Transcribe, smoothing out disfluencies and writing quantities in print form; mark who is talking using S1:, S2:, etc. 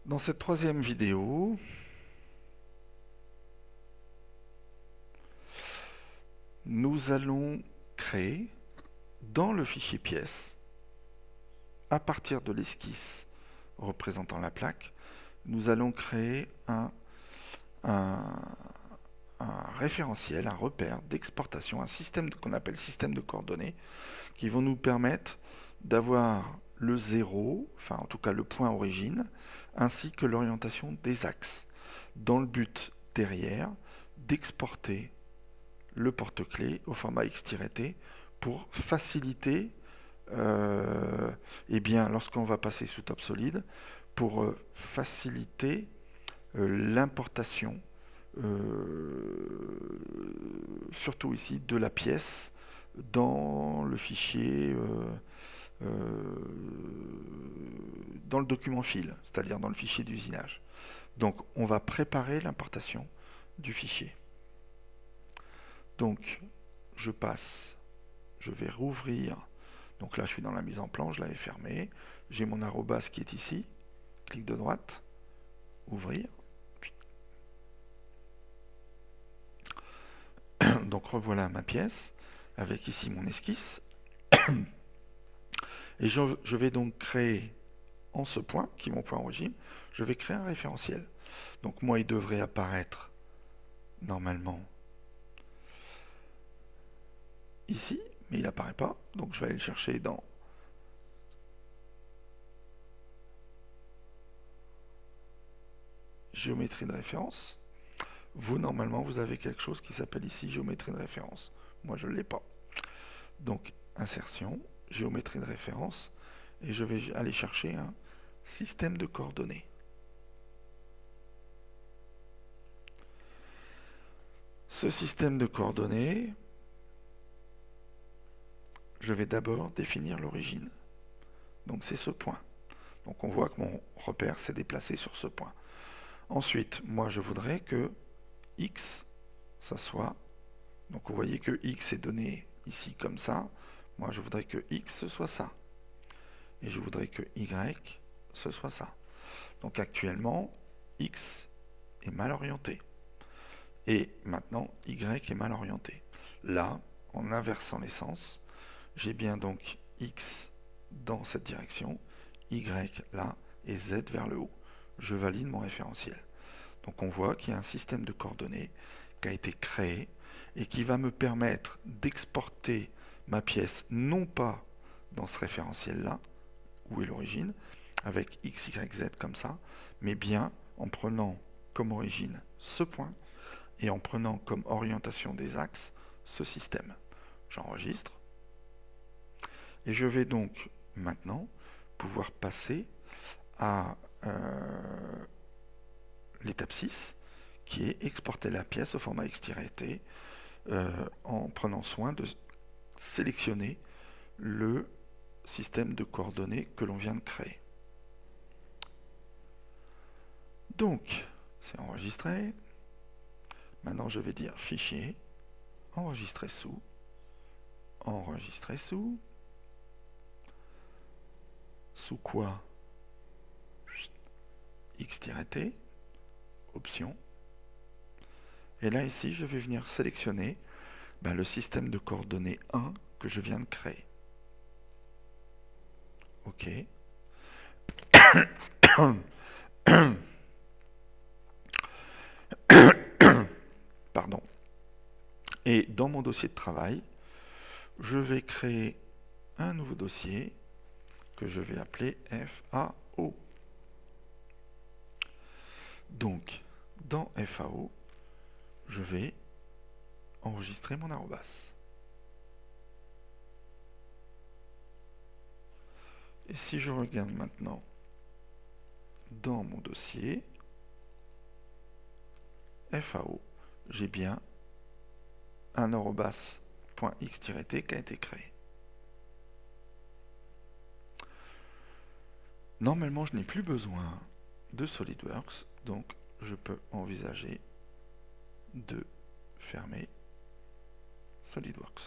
S1: Dans cette troisième vidéo, nous allons créer dans le fichier pièces, à partir de l'esquisse représentant la plaque, nous allons créer un référentiel, un repère d'exportation, un système qu'on appelle système de coordonnées, qui vont nous permettre d'avoir le 0, enfin en tout cas le point origine, ainsi que l'orientation des axes, dans le but derrière d'exporter le porte-clés au format X-T pour faciliter, eh bien, lorsqu'on va passer sous Top Solid, pour faciliter l'importation, surtout ici, de la pièce dans le fichier, dans le document fil, c'est-à-dire dans le fichier d'usinage. Donc on va préparer l'importation du fichier. Donc je vais rouvrir, donc là je suis dans la mise en plan, je l'avais fermé, j'ai mon arrobas qui est ici, clic de droite, ouvrir. Donc revoilà ma pièce, avec ici mon esquisse. Et je vais donc créer en ce point, qui est mon point origine, je vais créer un référentiel. Donc moi il devrait apparaître normalement ici, mais il n'apparaît pas, donc je vais aller le chercher dans géométrie de référence. Vous, normalement, vous avez quelque chose qui s'appelle ici géométrie de référence. Moi, je ne l'ai pas. Donc, insertion, géométrie de référence, et je vais aller chercher un système de coordonnées. Ce système de coordonnées, je vais d'abord définir l'origine. Donc, c'est ce point. Donc, on voit que mon repère s'est déplacé sur ce point. Ensuite, moi, je voudrais que X, ça soit... Donc, vous voyez que X est donné ici comme ça. Moi, je voudrais que X, ce soit ça. Et je voudrais que Y, ce soit ça. Donc, actuellement, X est mal orienté. Et maintenant, Y est mal orienté. Là, en inversant les sens, j'ai bien donc X dans cette direction, Y là, et Z vers le haut. Je valide mon référentiel. Donc on voit qu'il y a un système de coordonnées qui a été créé et qui va me permettre d'exporter ma pièce non pas dans ce référentiel-là, où est l'origine, avec X, Y, Z comme ça, mais bien en prenant comme origine ce point et en prenant comme orientation des axes ce système. J'enregistre. Et je vais donc maintenant pouvoir passer à l'étape 6, qui est exporter la pièce au format X-T, en prenant soin de sélectionner le système de coordonnées que l'on vient de créer. Donc, c'est enregistré. Maintenant, je vais dire fichier, enregistrer sous, sous quoi X-T, option. Et là, ici, je vais venir sélectionner le système de coordonnées 1 que je viens de créer. OK. Pardon. Et dans mon dossier de travail, je vais créer un nouveau dossier que je vais appeler FAO. Donc, dans FAO, je vais enregistrer mon arrobas. Et si je regarde maintenant dans mon dossier, FAO, j'ai bien un arrobas.x-t qui a été créé. Normalement, je n'ai plus besoin de SolidWorks, donc je peux envisager de fermer SolidWorks.